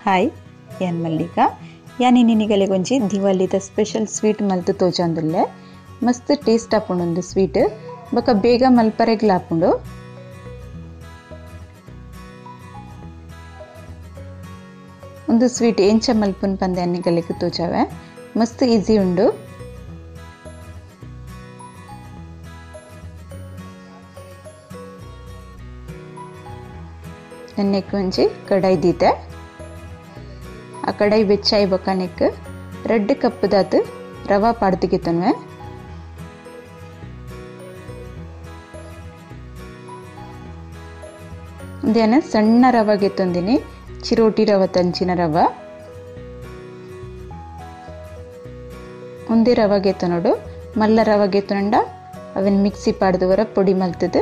हाय यान मल्लिका यानी निनिगले गोंची दिवालीद special sweet मल्तु तोचंदुल्ले मस्त टेस्ट आपुंडु स्वीट बका बेग मल्परेग्ल आपुंडु उंदु स्वीट एंच मल्पुन पंदे अन्निगलेग तोचवे मस्त ಈಸಿ ಉಂಡು नन्नेक ಒಂಜಿ कढ़ाई दीते आ कढ़ाई बेच्चाई बकानेक रेड कप दात रवा पाड्तिगितन्वे उंदेन सण्ण रवा गेतुंदिनी चिरोटी रवा तंचिन रवा उंदे रवा गेतनोडु मल्ल रवा गेतुंड अवन मिक्सी पाड्दवर पोडी मल्तद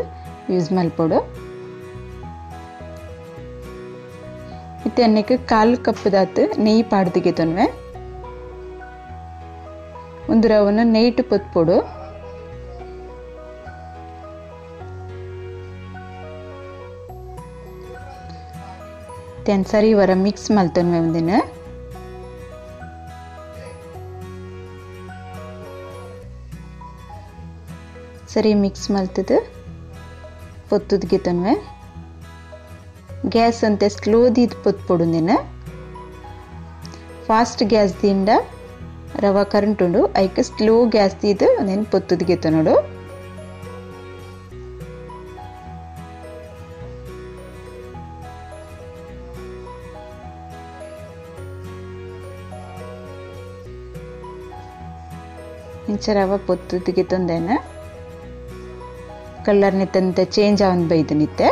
यूस मल्पोडु इतनेक काल कप दात नेय्यि पाड्तिगितन्वे उंदु रवनु नेय्यिट पोत्पोडु तेन सरी वर मिक्स मल्तन्वे उंदिन सरी मिक्स मल्तद पोत्तुदिगितन्वे गैस अंते स्लो दीद पोत्पोडुंदिन फास्ट गैस दींड रवा करंट उंडु ऐक स्लो गैस दीद नेन पोत्तुदिगितनोडु इंच रवा पोत्तुदिगितुंदेन कलर नितंते चेंज आवन बैद निते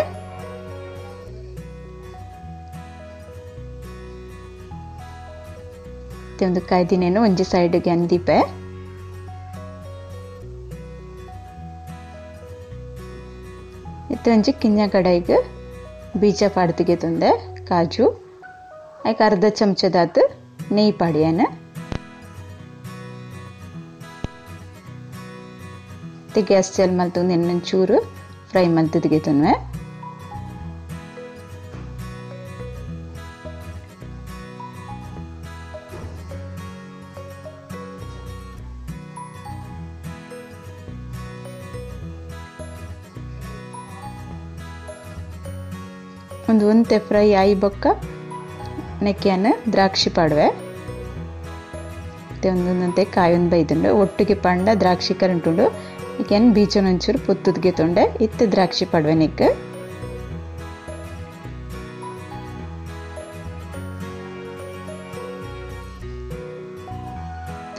ಒಂದು ಕಾಯ್ದಿನೇನು ಒಂಜಿ ಸೈಡ್ ಗೆ ಅಂದಿಪೆ ಇತ್ತೆ ಒಂಜಿ ಕಿಂಜ ಕಡಾಯಿಗೆ ಬೀಜ ಪಾಡ್ತಿಗೆ ತಂದೆ ಕಾಜು ಐಕ ಅರ್ಧ ಚಮಚದಾತ್ ನೆಯ್ಯಿ ಪಾಡ್ಯಾನ ते गैस चालू मल्तुंदु ಇನ್ನೊಂಚೂರು ಫ್ರೈ ಮಲ್ತದಿಗೆ ತನ್ವೆ ಒಂದು ಒಂತೆ ಫ್ರೈ ಆಯಿ ಬೊಕ್ಕ ನೆಕ್ಯಾನ ದ್ರಾಕ್ಷಿ ಪಾಡ್ವೆ ಒಂದೊಂದಂತೆ ಕಾಯೊಂದು ಬೈದುಂಡು ಒಟ್ಟಿಗೆ ಪಂಡ ದ್ರಾಕ್ಷಿ ಕರಂಟುಂಡು ಈಗೇನು ಬೀಜನ ಒಂಚೂರು ಪೊತ್ತುದ್ಗೆ ತೊಂಡೆ ಇತ್ತು ದ್ರಾಕ್ಷಿ ಪಾಡ್ವೆ ನೆಕ್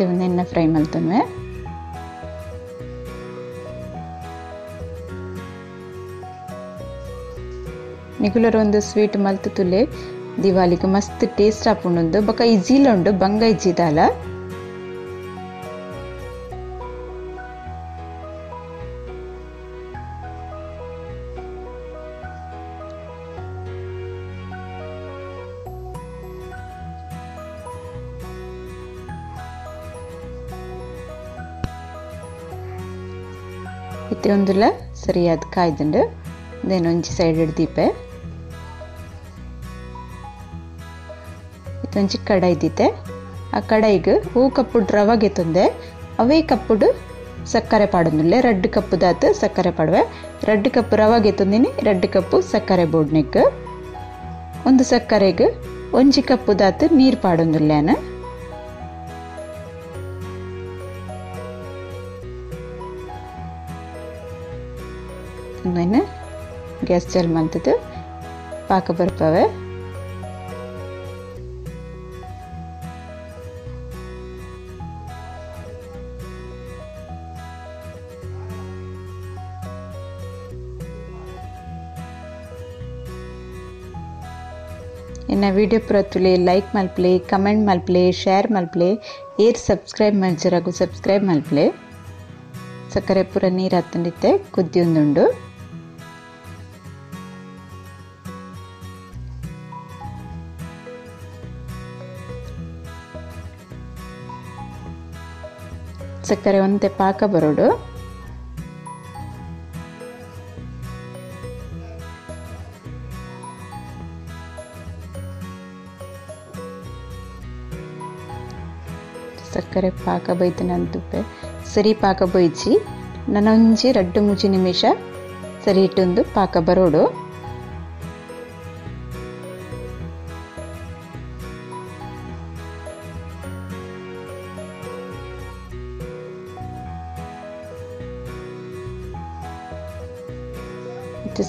ಒಂದೆನ್ನ ಫ್ರೈ ಮಲ್ತನ್ವೆ ನಿಗುಲರ ಒಂದು ಸ್ವೀಟ್ ಮಲ್ತು ತುಲೆ ದಿವಾಲಿಗೆ ಮಸ್ತ್ ಟೇಸ್ಟ್ ಆಪುಂಡು ಬೊಕ ಈಜಿಲ ಉಂಡು ಬಂಗ ಇಜ್ಜಿದಾಲ ಇತ್ತೆ ಒಂದುಲ ಸರಿಯಾದ ಕಾಯ್ದುಂಡು ದೇನ್ ಒಂಜಿ ಸೈಡ್ ಹಿಡ್ದೀಪೆ ಇತ್ತೊಂಜಿ ಕಡಾಯಿ ದೀತೆ ಆ ಕಡಾಯಿಗೆ ಹೂ ಕಪ್ಪುಡು ರವ ಗೆತ್ತೊಂದೆ ಅವೇ ಕಪ್ಪುಡು ಸಕ್ಕರೆ ಪಾಡೊಂದುಲ್ಲೆ ರೆಡ್ ಕಪ್ಪು ದಾತ್ ಸಕ್ಕರೆ ಪಾಡ್ವೆ ರೆಡ್ ಕಪ್ ರವ ಗೆತ್ತೊಂದಿನಿ ರೆಡ್ ಕಪ್ಪು ಸಕ್ಕರೆ ಬೋಡ್ನೆಕ್ ಒಂದು ಸಕ್ಕರೆಗೆ ಒಂಜಿ ಕಪ್ಪು ದಾತ್ ನೀರು ಪಾಡೊಂದುಲ್ಲೇನ ಇನ್ನೇನು ಗ್ಯಾಸ್ ಚಾಲು ಮಲ್ತದು ಪಾಕ ಬರ್ಪವೆ ಇನ್ನ ವಿಡಿಯೋ ಪುರತುಲೆ ಲೈಕ್ ಮಲ್ಪ್ಲೆ ಕಮೆಂಟ್ ಮಲ್ಪ್ಲೆ ಶೇರ್ ಮಲ್ಪ್ಲೆ ಏರ್ ಸಬ್ಸ್ಕ್ರೈಬ್ ಮಲ್ಜರಾಗು ಸಬ್ಸ್ಕ್ರೈಬ್ ಮಲ್ಪ್ಲೆ ಸಕ್ಕರೆ ಪುರ ನೀರು ಹತ್ತಂಡಿತ್ತೆ ಕುದ್ದಿಯೊಂದುಂಡು ಸಕ್ಕರೆ ಒಂತೆ ಪಾಕ ಬರೋಡು ಸಕ್ಕರೆ ಪಾಕ ಬೈತನಂತುಪ್ಪೆ ಸರಿ ಪಾಕ ಬೈಚಿ ನನೊಂಜಿ 2-3 ನಿಮಿಷ ಸರಿ ಇಟ್ಟೊಂದು ಪಾಕ ಬರೋಡು.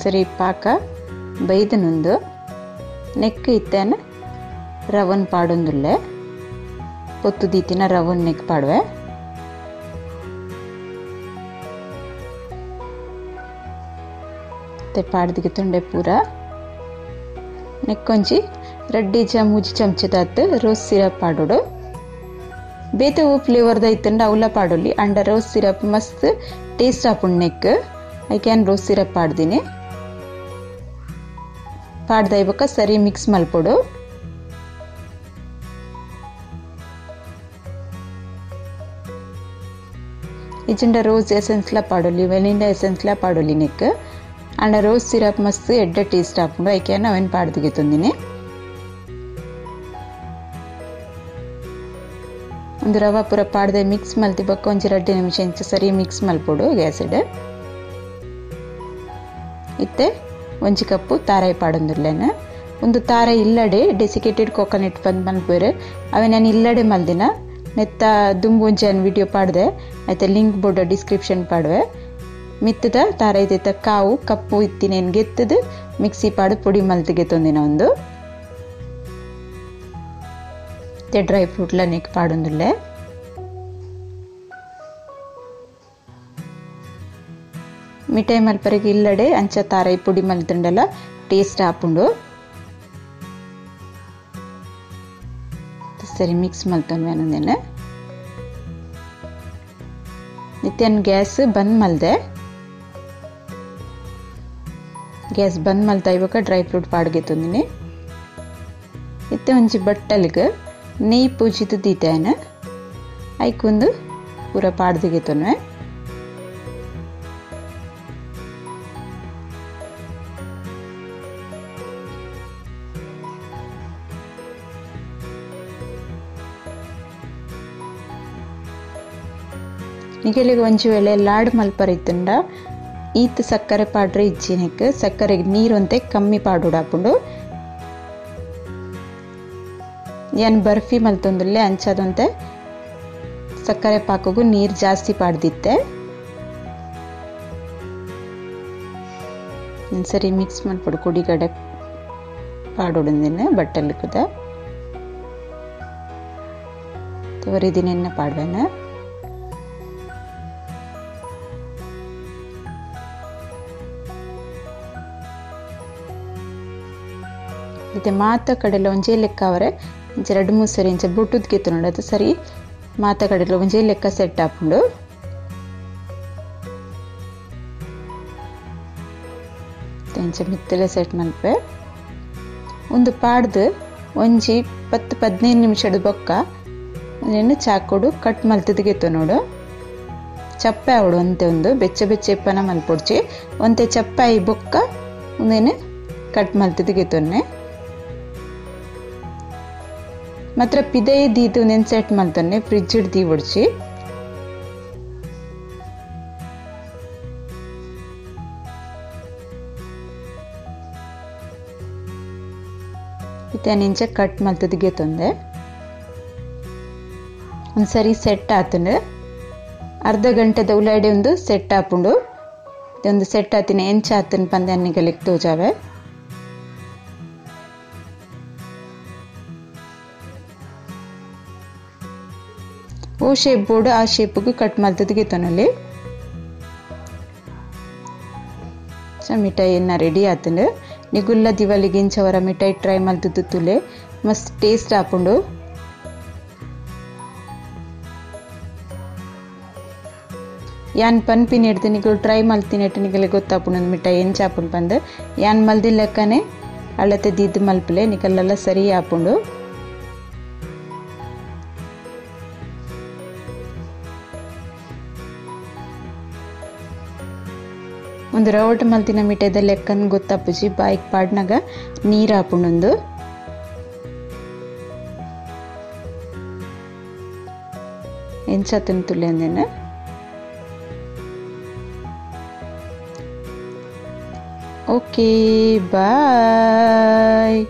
ಸರಿ ಪಾಕ ಬೈದನೊಂದು ನೆಕ್ ಇತ್ತೇನ ರವನ್ ಪಾಡೊಂದುಲ್ಲೆ ಪೊತ್ತು ದೀತಿನ ರವನ್ ನೆಕ್ ಪಾಡುವೆ. ಪಾಡ್ದಿಗೆ ತುಂಡೆ ಪೂರ ನೆಕ್ಕೊಂಜಿ 2-3 ಚಮಚದಾತ್ ರೋಸ್ ಸಿರಪ್ ಪಾಡೋಡು. ಬೇತೆ ಹೂ ಫ್ಲೇವರ್ದ ಇತ್ತಂಡ ಅವಲ ಪಾಡೊಲಿ ಅಂಡ ರೋಸ್ ಸಿರಪ್ ಮಸ್ತ್ ಟೇಸ್ಟ್ ಆಪುಂಡು ನೆಕ್ ಐಕ್ಯಾನ್ ರೋಸ್ ಸಿರಪ್ ಪಾಡ್ದಿನಿ. ಪಾಡ್ದ ಇವಾಗ ಸರಿ ಮಿಕ್ಸ್ ಮಲ್ಪೊಡು. ಇಜಿಂಡ ರೋಸ್ ಎಸೆನ್ಸ್ಲ ಪಾಡೊಲಿ ವೆನಿಲಾ ಎಸೆನ್ಸ್ಲ ಪಾಡೊಲಿ ನೆಕ್ ಅಂಡ ರೋಸ್ ಸಿರಪ್ ಮಸ್ತ್ ಎಡ್ಡ ಟೇಸ್ಟ್ ಆಪುಂಡು ಐಕ್ಯಾನ್ ಅವೆನ್ ಪಾಡ್ದಿಗೆ ತೊಂದಿನಿ. ಒಂದು ರವ ಪೂರ ಪಾಡ್ದೆ ಮಿಕ್ಸ್ ಮಲ್ತಿ ಬಕ್ಕ ಒಂಜಿ 2 ನಿಮಿಷ ಇಂಚ ಸರಿ ಮಿಕ್ಸ್ ಮಲ್ಪೊಡು ಗ್ಯಾಸಿಡ್. ಇತ್ತೆ ಒಂಜಿ ಕಪ್ಪು ತಾರಾಯಿ ಪಾಡೊಂದುಲ್ಲೆನ ಒಂದು ತಾರಾಯಿ ಇಲ್ಲಡೆ ಡೆಸಿಕೇಟೆಡ್ ಕೋಕೋನಟ್ ಬಂದ್ ಮಲ್ಪುವೆರ್ ಅವೆ ನಾನು ಇಲ್ಲಡೆ ಮಲ್ದಿನ ನೆತ್ತ ದುಂಬು ಒಂಜಿ ವಿಡಿಯೋ ಪಾಡ್ದೆ ಐತೆ ಲಿಂಕ್ ಬೋರ್ಡ್ ಡಿಸ್ಕ್ರಿಪ್ಷನ್ ಪಾಡುವೆ. ಮಿತ್ತದ ತಾರಾಯಿದ ಕಾವು ಕಪ್ಪು ಇತ್ತಿನೇನು ಗೆತ್ತದು ಮಿಕ್ಸಿ ಪಾಡು ಪುಡಿ ಮಲ್ತಿಗೆ ತೊಂದಿನ ಒಂದು ಡ್ರೈ ಫ್ರೂಟ್ಲ ನೆಕ್ ಪಾಡೊಂದುಲ್ಲೆ. ಮಿಠಾಯಿ ಮಲ್ಪರೆಗೆ ಇಲ್ಲಡೆ ಅಂಚ ತಾರಾಯಿ ಪುಡಿ ಮಲ್ತಂಡಲ ಟೇಸ್ಟ್ ಆಪುಂಡು. ಸರಿ ಮಿಕ್ಸ್ ಮಲ್ತೊನ್ವೆ ಅನ್ನೊಂದೇನೆ ನಿತ್ಯನ್ ಗ್ಯಾಸ್ ಬಂದ್ ಮಲ್ದೆ. ಗ್ಯಾಸ್ ಬಂದ್ ಮಲ್ತಾ ಇವಾಗ ಡ್ರೈ ಫ್ರೂಟ್ ಪಾಡ್ಗೆ ತೊಂದಿನಿ. ಇತ್ತೆ ಒಂಜಿ ಬಟ್ಟಲ್ಗೆ ನೆಯ್ ಪೂಜಿದು ದೀತೇನ ಐಕೊಂದು ಪೂರ ಪಾಡ್ದಿಗೆ ತೊನ್ವೆ. ನಿಗಲಿಗೆ ಒಂಜಿ ವೇಳೆ ಲಾಡ್ ಮಲ್ಪರಿತ್ತಂಡ ಈತ್ ಸಕ್ಕರೆ ಪಾಡ್ರೆ ಇಜ್ಜಿನೆಕ್ ಸಕ್ಕರೆಗೆ ನೀರೊಂತೆ ಕಮ್ಮಿ ಪಾಡೋಡಾಪುಂಡು. ಏನ್ ಬರ್ಫಿ ಮಲ್ತೊಂದುಲ್ಲೆ ಅಂಚದೊಂತೆ ಸಕ್ಕರೆ ಪಾಕಗೂ ನೀರ್ ಜಾಸ್ತಿ ಪಾಡ್ದಿತ್ತೆ. ಸರಿ ಮಿಕ್ಸ್ ಮಲ್ಪಡು ಕುಡಿಗಡೆ ಪಾಡೋಡಿನ ಬಟ್ಟಲ್ಕದ ತವರಿದಿನ ಪಾಡ್ವೆನ. ಮತ್ತೆ ಮಾತ ಕಡೆಲ್ಲ ಒಂಜೇ ಲೆಕ್ಕ ಅವರೆ 2-3 ಸರಿ ಇಂಚ ಬುಟ್ಟುದ್ ಕಿತ್ತು ನೋಡಿ ಅದು ಸರಿ ಮಾತ ಕಡೆಲ್ಲ ಒಂಜೇ ಲೆಕ್ಕ ಸೆಟ್ ಆಪುಂಡು. ಇಂಚ ಮಿತ್ತಲೆ ಸೆಟ್ ಮಲ್ಪೆ ಒಂದು ಪಾಡ್ದು ಒಂಜಿ 10-15 ನಿಮಿಷದ ಬೊಕ್ಕ ಒಂದೇನು ಚಾಕೋಡು ಕಟ್ ಮಲ್ತದಿಗೆತ್ತು ನೋಡು. ಚಪ್ಪೆ ಅವಡು ಒಂತೆ ಒಂದು ಬೆಚ್ಚ ಬೆಚ್ಚ ಇಪ್ಪನ ಮಲ್ಪೊಡ್ಚಿ ಒಂತೆ ಚಪ್ಪೆ ಈ ಬೊಕ್ಕ ಒಂದೇನು ಕಟ್ ಮಲ್ತದಿಗೆತ್ತೊನ್ನೆ ಮಾತ್ರ ಪಿದೈ ದೀದು ನೆನ್ ಸೆಟ್ ಮಲ್ತೊನ್ನೆ ಫ್ರಿಜ್ ದಿ ಒಡ್ಚಿ. ಇಂಚ ಕಟ್ ಮಲ್ತದಿಗೆ ತೊಂದೆ ಒಂದ್ಸರಿ ಸೆಟ್ ಆತಂಡು ಅರ್ಧ ಗಂಟೆದ ಉಳ್ಳಾಡೆ ಒಂದು ಸೆಟ್ ಆಪುಂಡು. ಒಂದು ಸೆಟ್ ಆತಿನ ಎಂಚ ಆತನ ಪಂದೆ ಅನ್ನಿಗಲಿಕ್ ತೋಜಾವೆ. ಓ ಶೇಪ್ ಬೋರ್ಡ್ ಆ ಶೇಪ್ಗೂ ಕಟ್ ಮಲ್ತದಿಗೆ ತೊನಲ್ಲಿ ಮಿಠಾಯಿ ರೆಡಿ ಆತಂಡು. ನಿಗುಲ್ಲ ದಿವಾಲಿಗೆ ಇಂಚವರ ಮಿಠಾಯಿ ಟ್ರೈ ಮಲ್ತದ್ದು ತುಲೆ ಮಸ್ತ್ ಟೇಸ್ಟ್ ಆಪುಂಡು. ಯಾನ್ ಪನ್ಪಿನ ಹಿಡ್ದು ನಿಗಳು ಟ್ರೈ ಮಲ್ತಿನೆಟ್ಟು ನಿಗಲೆ ಗೊತ್ತಾಪುಂಡು ಮಿಠಾಯಿ ಎಂಚ ಆಪುಂಡು ಪಂದು ಯಾನ್ ಮಲ್ದಿಲ್ಲಕ್ಕನೆ ಅಳತೆ ದಿದ್ದು ಮಲ್ಪಲೆ ನಿಕಲ್ಲೆಲ್ಲ ಸರಿ ಆಪುಂಡು. ಒಂದು ರೌಟ್ ಮಲ್ತಿನ ಮಿಠಾಯಿದ ಲೆಕ್ಕನ್ ಗೊತ್ತಾಪುಜಿ ಬಾಯಿಗೆ ಪಾಡ್ನಾಗ ನೀರು ಹಾಪುಂಡು. ಇಂಚ ತಿಂತುಲೆ ಅಂದೇನೆ. Okay bye.